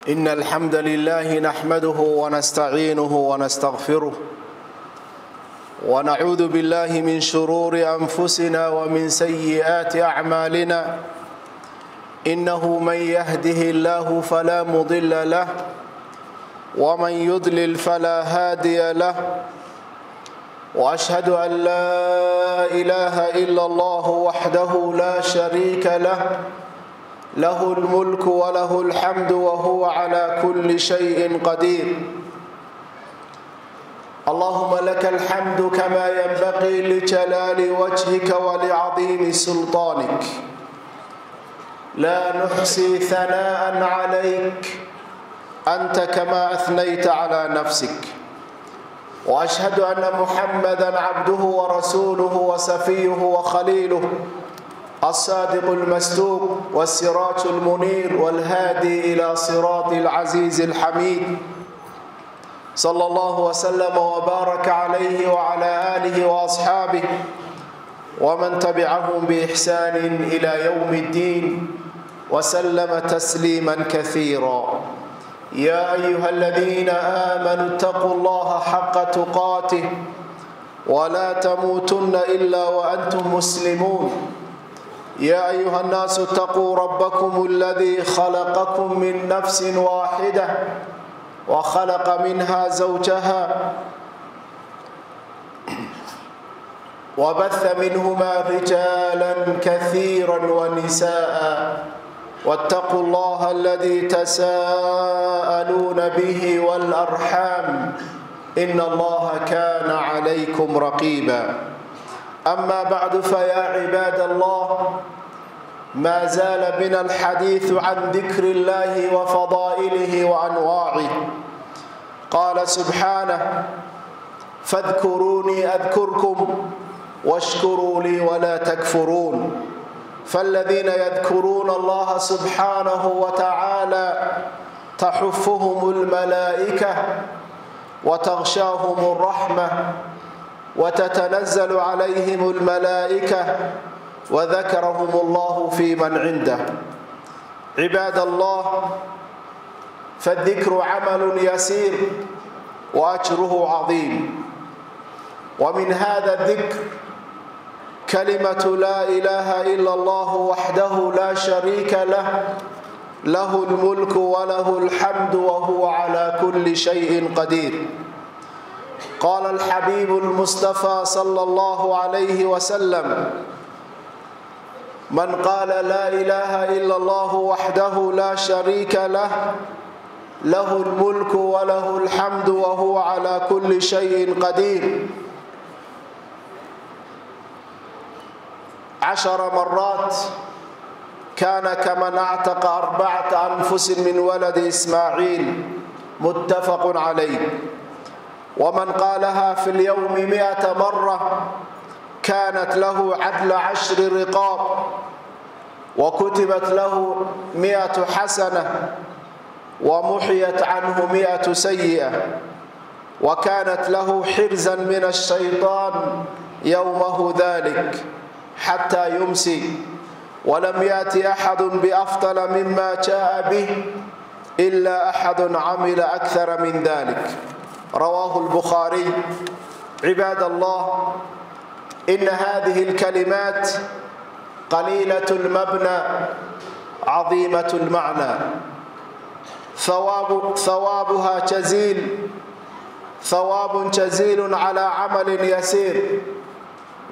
إن الحمد لله نحمده ونستعينه ونستغفره ونعوذ بالله من شرور أنفسنا ومن سيئات أعمالنا إنه من يهده الله فلا مضل له ومن يضلل فلا هادي له وأشهد أن لا إله إلا الله وحده لا شريك له له الملك وله الحمد وهو على كل شيء قدير. اللهم لك الحمد كما ينبغي لجلال وجهك ولعظيم سلطانك، لا نحصي ثناء عليك أنت كما أثنيت على نفسك. وأشهد أن محمدًا عبده ورسوله وصفيه وخليله، الصادق المصدوق والسراج المنير والهادي إلى صراط العزيز الحميد، صلى الله وسلم وبارك عليه وعلى آله وأصحابه ومن تبعهم بإحسان إلى يوم الدين وسلم تسليما كثيرا. يا أيها الذين آمنوا اتقوا الله حق تقاته ولا تموتن إلا وأنتم مسلمون. يا أيها الناس اتقوا ربكم الذي خلقكم من نفس واحدة وخلق منها زوجها وبث منهما رجالا كثيرا ونساء، واتقوا الله الذي تساءلون به والأرحام إن الله كان عليكم رقيبا. أما بعد، فيا عباد الله، ما زال بنا الحديث عن ذكر الله وفضائله وأنواعه. قال سبحانه: فاذكروني أذكركم واشكروا لي ولا تكفرون. فالذين يذكرون الله سبحانه وتعالى تحفهم الملائكة وتغشاهم الرحمة وتتنزل عليهم الملائكة وذكرهم الله في من عنده. عباد الله، فالذكر عمل يسير وأجره عظيم، ومن هذا الذكر كلمة لا إله إلا الله وحده لا شريك له، له الملك وله الحمد وهو على كل شيء قدير. قال الحبيب المصطفى صلى الله عليه وسلم: من قال لا إله إلا الله وحده لا شريك له، له الملك وله الحمد وهو على كل شيء قدير 10 مرات، كان كمن اعتق 4 أنفس من ولد إسماعيل، متفق عليه. ومن قالها في اليوم 100 مرة كانت له عدل 10 رقاب، وكتبت له 100 حسنة، ومحيت عنه 100 سيئة، وكانت له حرزا من الشيطان يومه ذلك حتى يمسي. ولم يأت أحد بأفضل مما جاء به إلا أحد عمل أكثر من ذلك. رواه البخاري. عباد الله، إن هذه الكلمات قليلة المبنى عظيمة المعنى، ثوابها جزيل، ثواب جزيل على عمل يسير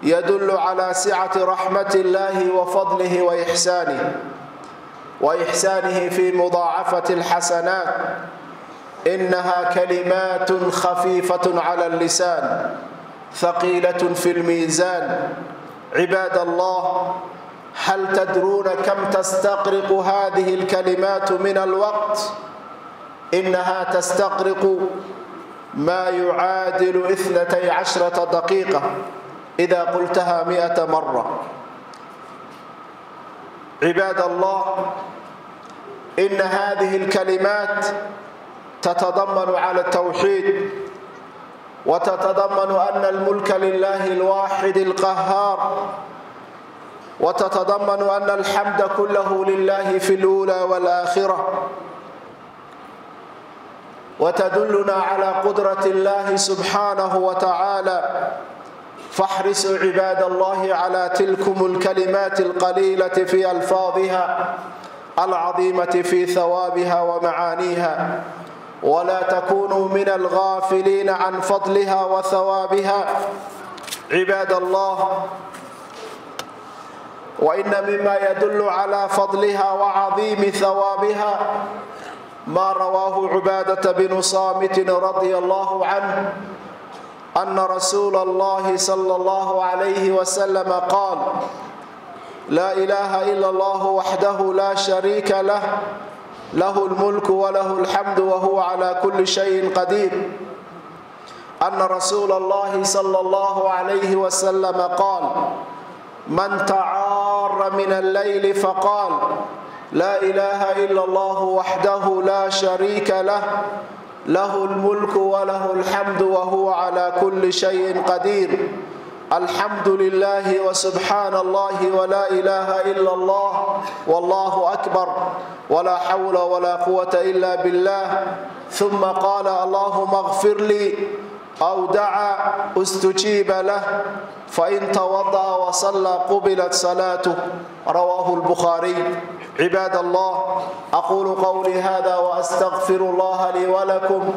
يدل على سعة رحمة الله وفضله وإحسانه في مضاعفة الحسنات. إنها كلمات خفيفة على اللسان ثقيلة في الميزان. عباد الله، هل تدرون كم تستغرق هذه الكلمات من الوقت؟ إنها تستغرق ما يعادل 12 دقيقة إذا قلتها 100 مرة. عباد الله، إن هذه الكلمات تتضمن على التوحيد، وتتضمن أن الملك لله الواحد القهار، وتتضمن أن الحمد كله لله في الأولى والآخرة، وتدلنا على قدرة الله سبحانه وتعالى. فاحرصوا عباد الله على تلكم الكلمات القليلة في ألفاظها العظيمة في ثوابها ومعانيها، ولا تكونوا من الغافلين عن فضلها وثوابها. عباد الله، وإن مما يدل على فضلها وعظيم ثوابها ما رواه عبادة بن صامت رضي الله عنه أن رسول الله صلى الله عليه وسلم قال: لا إله إلا الله وحده لا شريك له، له الملك وله الحمد وهو على كل شيء قدير. أن رسول الله صلى الله عليه وسلم قال: من تعار من الليل فقال: لا إله إلا الله وحده لا شريك له، له الملك وله الحمد وهو على كل شيء قدير، الحمد لله وسبحان الله ولا إله إلا الله والله أكبر ولا حول ولا قوة إلا بالله، ثم قال: اللهم اغفر لي، أو دعا استجيب له، فإن توضأ وصلى قبلت صلاته. رواه البخاري. عباد الله، أقول قولي هذا وأستغفر الله لي ولكم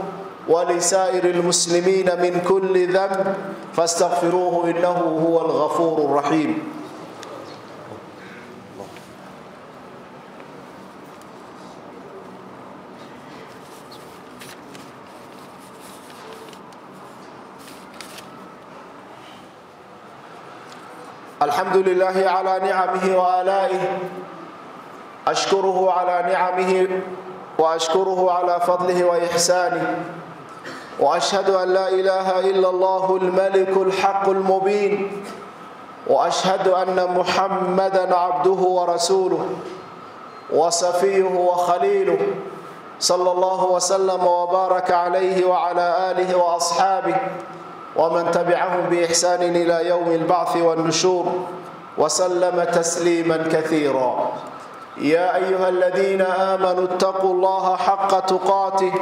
ولسائر المسلمين من كل ذنب فاستغفروه إنه هو الغفور الرحيم. الحمد لله على نعمه وآلائه، أشكره على نعمه وأشكره على فضله وإحسانه، وأشهد أن لا إله إلا الله الملك الحق المبين، وأشهد أن محمدًا عبده ورسوله وصفيه وخليله، صلى الله وسلم وبارك عليه وعلى آله وأصحابه ومن تبعهم بإحسان إلى يوم البعث والنشور، وسلم تسليما كثيرا. يا أيها الذين آمنوا اتقوا الله حق تقاته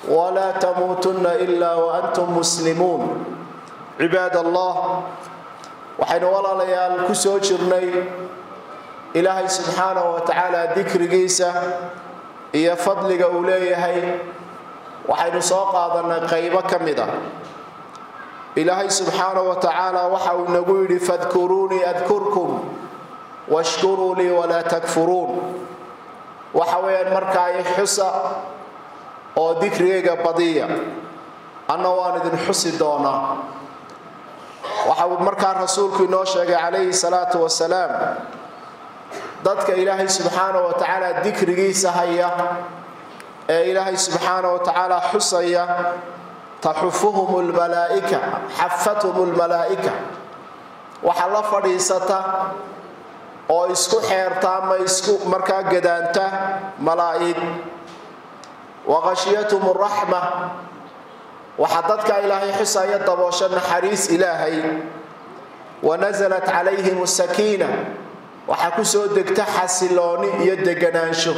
ولا تموتن إلا وأنتم مسلمون. عباد الله، waxaynu walaalayaal ku soo jirnay Ilaahay subxaanahu wa ta'ala dikrigiisa iyo fadliga uu leeyahay. waxaynu soo qaadanay qaybo kamida. Ilaahay subxaanahu wa ta'ala waxa uu nagu yiri: fadkuruni adkurkum washkuru li wa la takfurun. waxa weeyaan markaa ay xusa oo dikrigayga badiya anna waan idin xusi doonaa. waxa uu markaa rasuulku inoo sheegay calayhi salaatu wasalaam dadka Ilaahay subxaanahu wa ta'ala dikrigiisa haya ee Ilaahay subxaanahu wa ta'ala xusaya taxufuhumul malaa'ika, xafathumul malaa'ika, waxa la fadhiisata oo isku xeerta ama isku markaa gadaanta malaa'ig. waqashiyatuhumur rahma, waxa dadka Ilaahay xusaya daboosha naxariis Ilaahay. wanazalat calayhimus sakiina, waxa ku soo degta xasilooni iyo deganaansho.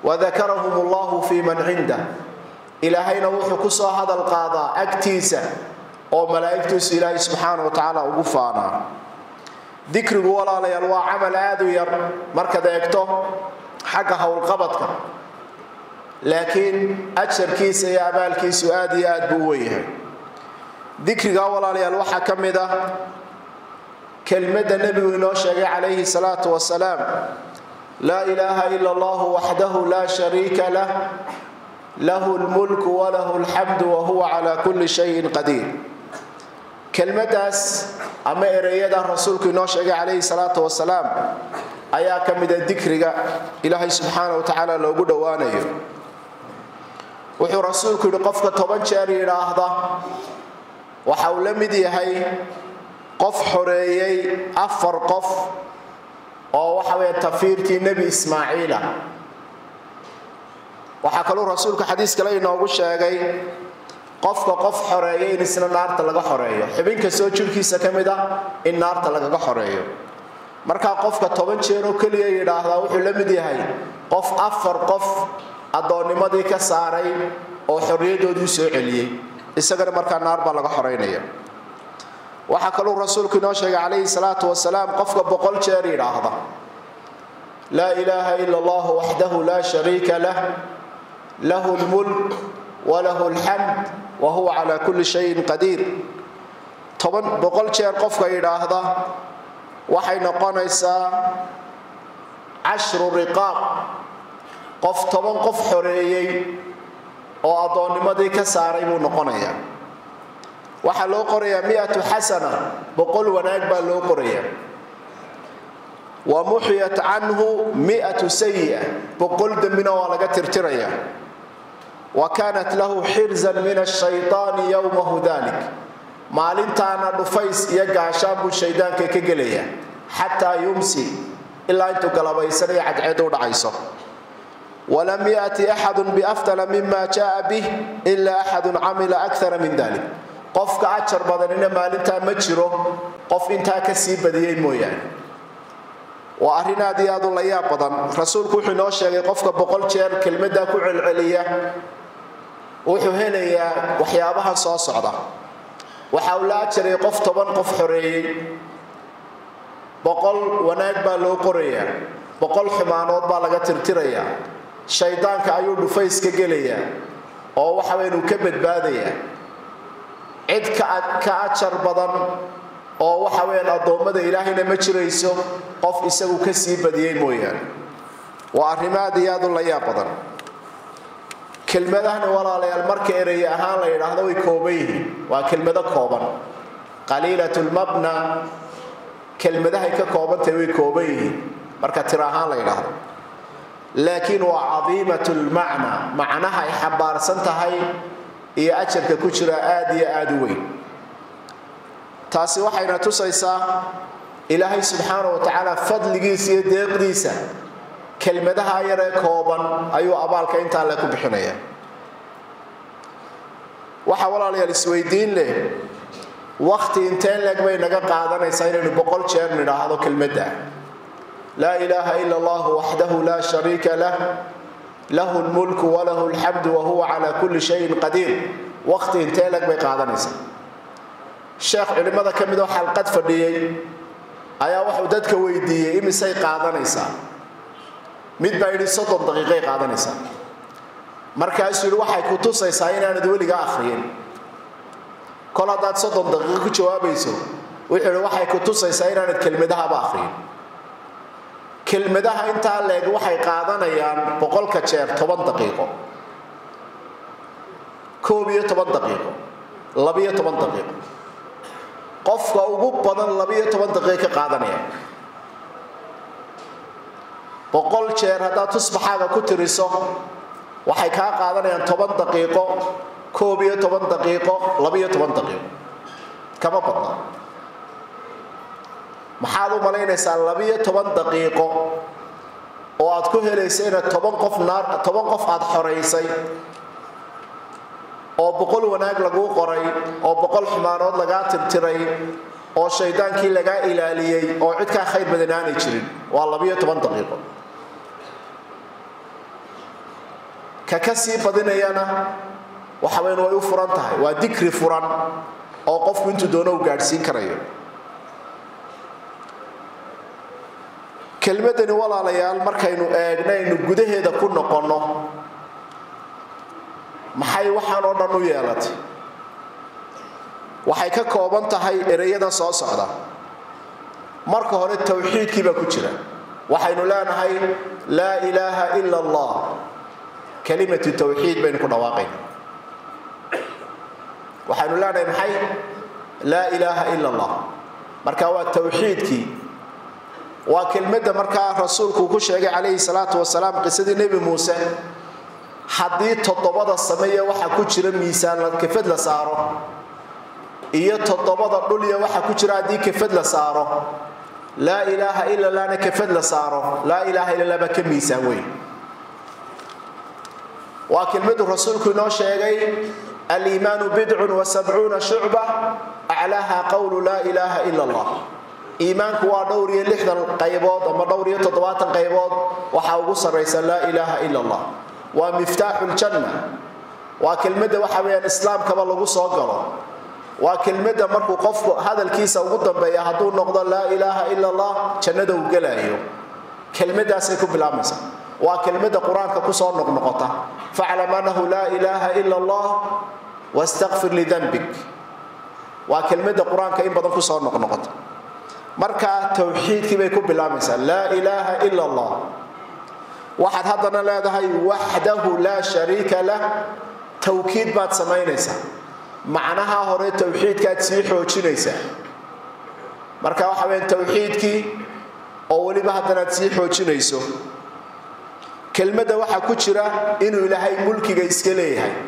wadakarahumullahu fi man cindah, ilaahayna wuxuu ku soo hadal qaadaa agtiisa oo malaa'igtiisu Ilaahay subxaanahu wa ta'ala ugu faanaa. dikrigu walaalayaal waa camal aad u yar markaad eegto xagga howlqabadka, laakiin ajarkiisa iyo abaalkiisu aad iyo aad buu u weyn. dikriga walaalayaal waxa kamid ah kelmadda nabigu inoo sheegay calayhi salaatu wasalaam: laa ilaaha ila allah wahdahu la sharika lah, lahu almulku wa lahu alhamdu wa huwa ala kulli shay'in qadir. kelmadaas ama ereyada rasuulku inoo sheegay calayhi salaatu wasalaam ayaa kamid ah dikriga Ilaahay subxaanahu wa ta'ala loogu dhawaanayo. wuxuu rasuulku yiri qofka 10 jeer yiraahda waxa uu la mid yahay qof xoreeyay 4 qof oo waxa weeye tafiirtii nabi Ismaaciil. waxa kaloo rasuulku xadiis kale inoogu sheegay qofka qof xoreeyay in isna naarta laga xoreeyo, xubinka soo jirkiisa kamid ah in naarta laga xoreeyo. marka qofka 10 jeer oo kaliya yiraahda wuxuu la mid yahay qof 4 qof adoonimadii ka saaray oo xorriyadoodii soo celiyay isagana markaa naar baa laga xoreynaya waxa kaloo rasuulku inoo sheegay calayhi salaatu wasalaam qofka 100 jeer yiraahda la ilaha illa allah wahdahu la sharika lah lahu al-mulk wa lahu al-hamd wa huwa ala kulli shay'in qadir 100 jeer qofka yiraahda waxay noqonaysaa 10 riqaab qof 10 qof xoreeyay oo adoonnimadii ka saaray buu noqonayaa waxa loo qorayaa 100 hasana 100 wanaag baa loo qorayaa wa muhiyat anhu 100 sayyi'a 100 dambina waa laga tirtirayaa wa kanat lahu hirzan min ash-shaytan yawmahu dhalik maalintaana dhufays iyo gaashaan buu shaydaanka ka galaya hatta yumsi illa intuu galabaysan iyo cadceed u dhacayso ولم يأتي أحد بأفضل مما جاء به إلا أحد عمل أكثر من ذلك قف كأشر بدننا مالنتا مجره قف انتا كسيب بديين مويان وأرنا دياد الله يا بدن رسول كوحنا شيء قف كبقول شير كلمة دا كوع العليا وحهنا يا وحيابها صاص عدا وحاولات شري قف طبعا قف حري بقول وناجبا لو قرية بقول حمانات بالغة ترتريا شيطانك ayuu dhufays ka galaya oo waxa weyn uu ka badbaadaya cid ka ajar badan oo waxa weyn adoomada ilaahayna ma jirayso qof isagu ka sii badiyay mooyaan waa arimaadiyaadu la yaab badan kelmadahana walaalayaal marka eray ahaan la yiraahdo way koobayeen waa kelmado kooban qaliilatul mabna kelmadaha ka koobantay way koobayeen marka tira ahaan la yiraahdo لكن وعظيمة المعنى معناها يحبار سنتهاي هي أجرك كجرا آدي آدوي تاسي وحينا تصيصا إلهي سبحانه وتعالى فضل جيسي ديقديسا كلمة ده يرى كوبا أيو أبالك انت لكم بحنية وحاول علي السويدين له وقت انتين لك بينك قادنا يسايرين بقول شير من هذا كلمة ده لا إله إلا الله وحده لا شريك له له الملك وله الحمد وهو على كل شيء قدير وقت انتهلك بقادنيسا الشيخ علماء كمدو حلقات فرديي ايا waxu dadka weydiiyay imisay qaadanaysa mid baa yiri 30 daqiiqo qaadanaysa markaas uu waxay ku tusaysaa inaanad weliga akhriyin kala dad 30 daqiiqo ku jawaabayso wuxuu waxay ku tusaysaa inaanad kelmadaha ba akhriyin kelmadaha inta leeg waxay qaadanayaan 100 jeer 10 daqiiqo 12 daqiiqo 12 daqiiqo qofka ugu badan 12 daqiiqo qaadanaya 100 jeer hada tusbaxaaga ku tiriso waxay ka qaadanayaan 10 daqiiqo 12 daqiiqo 12 daqiiqo kama badna maxaad u malaynaysaa 12 daqiiqo oo aad ku helaysay 10 qof naar 10 qof aad xoreysay oo 100 wanaag lagu qoray oo 100 xumaanood laga tirtiray oo shaydaankii laga ilaaliyay oo cid ka khayr badan aanay jirin waa 12 daqiiqo ka kasii badinayana waxa weyn way u furan tahay waa dikri furan oo qofku intuu doono u gaarsiin karayo kelmadani walaalayaal markaynu eegnaynu gudaheeda ku noqono maxay waxaan oo dhan u yeelatay waxay ka kooban tahay ereyada soo socda marka hore tawxiidkii baa ku jira waxaynu leenahay la ilaha illa allah kalimatu tawxiid baynu ku dhawaaqayna waxaynu leenahay maxay la ilaha illa allah marka waa tawxiidkii waa kelmadda marka rasuulku ku sheegay calayhi salaatu wasalaam qisadii nabi Muuse hadii todobada sameeyo waxa ku jira miisaan la kafad la saaro iyo todobada dhul iyo waxa ku jira hadii kafad la saaro la ilaha illa allah kafad la saaro la ilaha illa allah ka miisaan weyn waa kelmaddu rasuulku inoo sheegay al-iimaanu bid'un wa 70 shu'ba a'laha qawlu la ilaha illa allah iimaanku waa dhowr iyo 60 qaybood ama dhowr iyo 70 qaybood waxa ugu sareysa la ilaha illa allah wa miftaaxul janna وكلمة وحويان إسلام كما لغو صغره وكلمة مركو قف هذا الكيس وقدم بيا هدون نقضى لا إله إلا الله جنده وقلايه كلمة سيكون بالأمس وكلمة قرآن كقصة نقطة فاعلم أنه لا إله إلا الله واستغفر لذنبك وكلمة قرآن كإن بدن قصة نقطة مركا توحيد كما يكون بالأمس لا إله إلا الله واحد هذا لا ده وحده لا شريك له توكيد بعد سماينيسا معناها هو التوحيد كاتسيح وجنيسا مركا وحوين توحيد كي أولي بهذا تسيح وجنيسو كلمة واحد كشرة إنه إلهي ملكي جيسكليه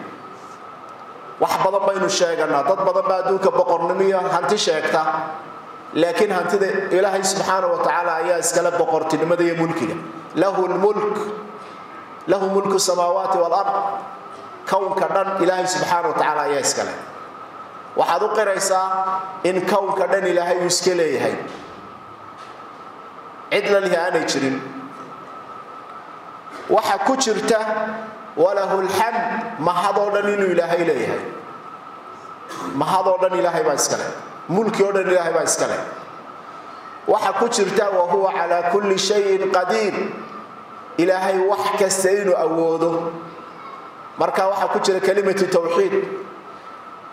وحبض بين الشيعنا ضد بدن بعدوك بقرنمية هنتي شيعتا لكن هنتي إلهي سبحانه وتعالى يا إسكالب بقرتي لماذا ملكي له الملك له ملك السماوات والأرض كون كدن إلهي سبحانه وتعالى يا إسكالب وحدو قريسا إن كون كدن إلهي إسكاليه عدل لها أنا يجرين waxa ku jirta walahu alhamd ma hado dhan inuu ilaahay leeyahay ma hado dhan ilaahay baa iskale mulki oo dhan ilaahay baa iskale waxa ku jirta wa huwa ala kulli shay'in qadir ilaahay wax kasta inuu awoodo marka waxa ku jira kalimatu tawxiid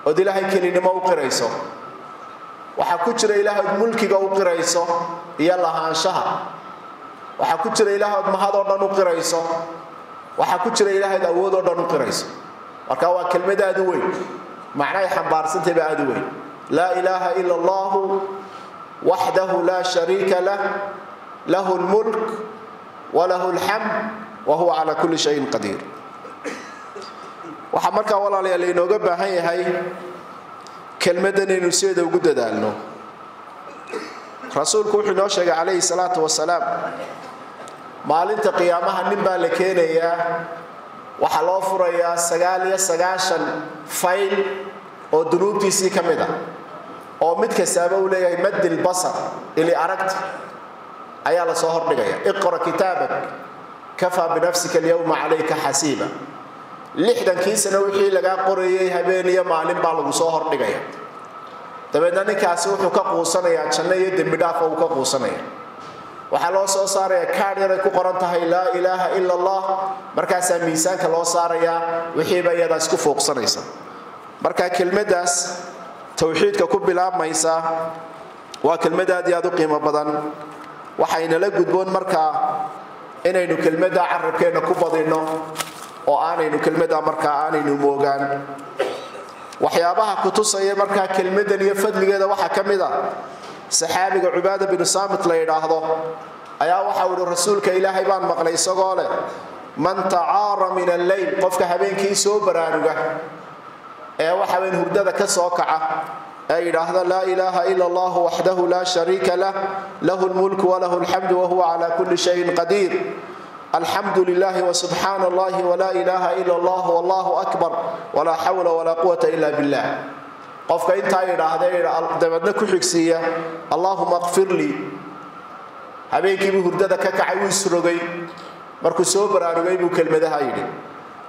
oo ilaahay kelinimo u qirayso waxa ku jira ilaahay mulkiga u qirayso iyo lahaanshaha waxa ku jira ilaahay mahadoo dhan u qirayso waxa ku jira ilaahay awood oo dhan u qirayso marka waa kelmad aad u weyn macnaheedu xambaarsantahay aad u weyn la ilaha illa allah wahdahu la sharika lah lahu almulk wa lahu alhamd wa huwa ala kulli shay'in qadir waxa marka walaalayaal inooga baahan yahay kelmadan inuu sida ugu dadaalno rasuulku wuxuu noo sheegay calayhi salaatu wasalaam maalinta qiyaamaha nin baa la keenayaa waxa loo furayaa 99 fayl oo dunuubtiisii kamid ah oo mid kastaaba uu leeyahay madil basar ili aragti ayaa la soo hordhigaya iqra kitaabak kafa bi nafsika al-yawma alayka hasiba 60 sano wixii laga qorayay habeen iyo maalin baa lagu soo hordhigaya dabeedna ninkaasi wuxuu ka quusanayaa janno iyo dambi dhaaf oo ka quusanaya waxa loo soo saaraya kaad yar ay ku qoran tahay la ilaha illa allah markaas miisaanka loo saaraya wixii ba iyada isku fooqsanaysa marka kelmadaas tawxiidka ku bilaabmaysa waa kelmad aad iyo aad u qiimo badan waxayna la gudboon marka inaynu kelmada carabkeena ku badino oo aanaynu kelmada marka aanaynu moogaan waxyaabaha ku tusaya marka kelmadan iyo fadligeeda waxa kamid ah saxaabiga Ubaada bin Saamit la yiraahdo ayaa waxa uu rasuulka Ilaahay baan maqlay isagoo leh man ta'ara min al-layl qofka habeenkii soo baraaruga ee waxa weyn hurdada ka soo kaca ay yiraahdo la ilaha illa Allah wahdahu la sharika lah lahu al-mulku wa lahu al-hamdu wa huwa ala kulli shay'in qadir الحمد لله وسبحان الله ولا إله إلا الله والله أكبر ولا حول ولا قوة إلا بالله قفك انت دبدنا كحكسية اللهم اغفر لي habeenkii buu hurdada ka kacay uu isrogay markuu soo baraarugay buu kelmadaha yiri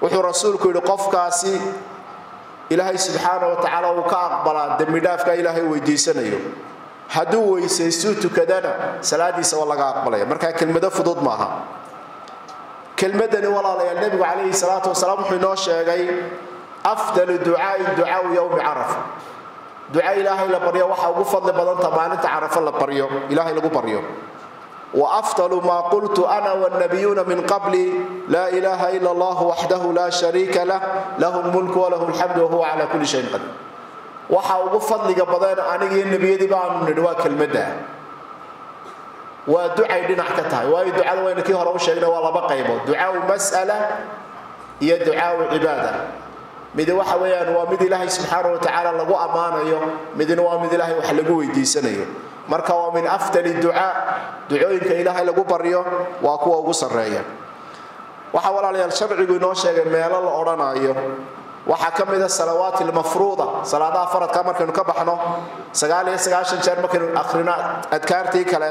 wuxuu rasuulku yiri qofkaasi ilaahay subhanahu wa ta'ala uu ka aqbalaa dambi dhaafka ilaahay weydiisanayo haduu weysaysto tukadana salaadiisa waa laga aqbalaya marka kelmada fudud maaha kelmadani walaalayaal nabiga kaleey salaatu wasalaam wuxuu noo sheegay afdalu du'aa yawm arafa du'aa ilaahay la baryo waxa ugu fadli badan maalinta arafa la baryo ilaahay lagu baryo وأفضل ما قلت أنا والنبيون من قبلي لا إله إلا الله وحده لا شريك له له الملك وله الحمد وهو على كل شيء قدير وحاو فضل قبضان أنا النبي دي بقى من رواك المدى ودعاء دي نحكتها ودعاء وين كيه روش شيء ولا بقى يبغى دعاء مسألة هي دعاء عبادة مدي waxa weeyaan waa mid Ilaahay subhanahu wa ta'ala lagu amaanayo midna waa mid Ilaahay wax lagu weydiisanayo marka waa min afdali du'aa du'ooyinka Ilaahay lagu bariyo waa kuwa ugu sareeya waxa walaalayaal sharcigu inoo sheegay meelo la oranayo waxa kamid ah salawaati mafruuda salaadaha faradka markaynu ka baxno 99 jeer markaynu akhrina adkaartii kale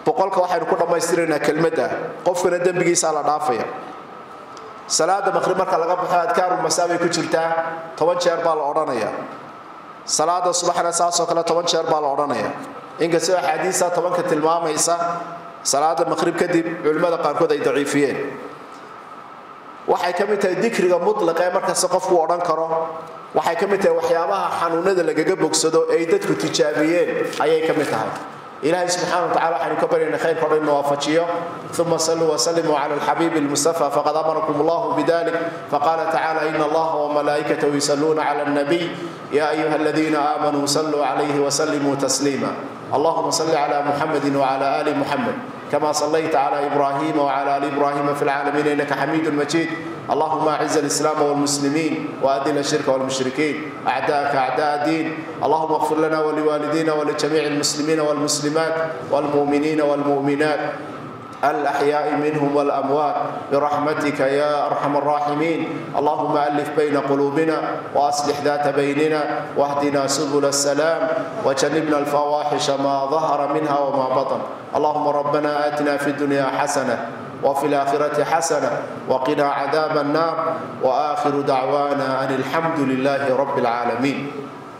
boqolka waxaynu ku dhameystirnaa kelmadda qofkana dambigiisa la dhaafaya salaada maqrib marka laga baxo adkaar masaabay ku jirtaa 10 jeer baa la oranaya salaada subaxna saasoo kale 10 jeer baa la oranaya inkastoo xadiisa 10 ka tilmaamaysa salaada maqrib kadib culimada qaarkood ay daciifiyeen waxay ka mid tahay dhikriga mutlaq ee markaas qofku oran karo waxay ka mid tahay waxyaabaha xanuunada lagaga bogsado ee dadku tijaabiyeen ayay ka mid tahay إلهي سبحانه وتعالى حين كبر إن خير قرن وافجيه ثم صلوا وسلموا على الحبيب المصطفى فقد أمركم الله بذلك فقال تعالى إن الله وملائكته يصلون على النبي يا أيها الذين آمنوا صلوا عليه وسلموا تسليما اللهم صل على محمد وعلى آل محمد كما صليت على إبراهيم وعلى آل إبراهيم في العالمين إنك حميد مجيد اللهم أعز الإسلام والمسلمين وأذل الشرك والمشركين أعداءك أعداء الدين اللهم اغفر لنا ولوالدينا ولجميع المسلمين والمسلمات والمؤمنين والمؤمنات الأحياء منهم والأموات برحمتك يا أرحم الراحمين اللهم ألف بين قلوبنا وأصلح ذات بيننا واهدنا سبل السلام وجنبنا الفواحش ما ظهر منها وما بطن اللهم ربنا آتنا في الدنيا حسنة وفي الآخرة حسنة وقنا عذاب النار وآخر دعوانا أن الحمد لله رب العالمين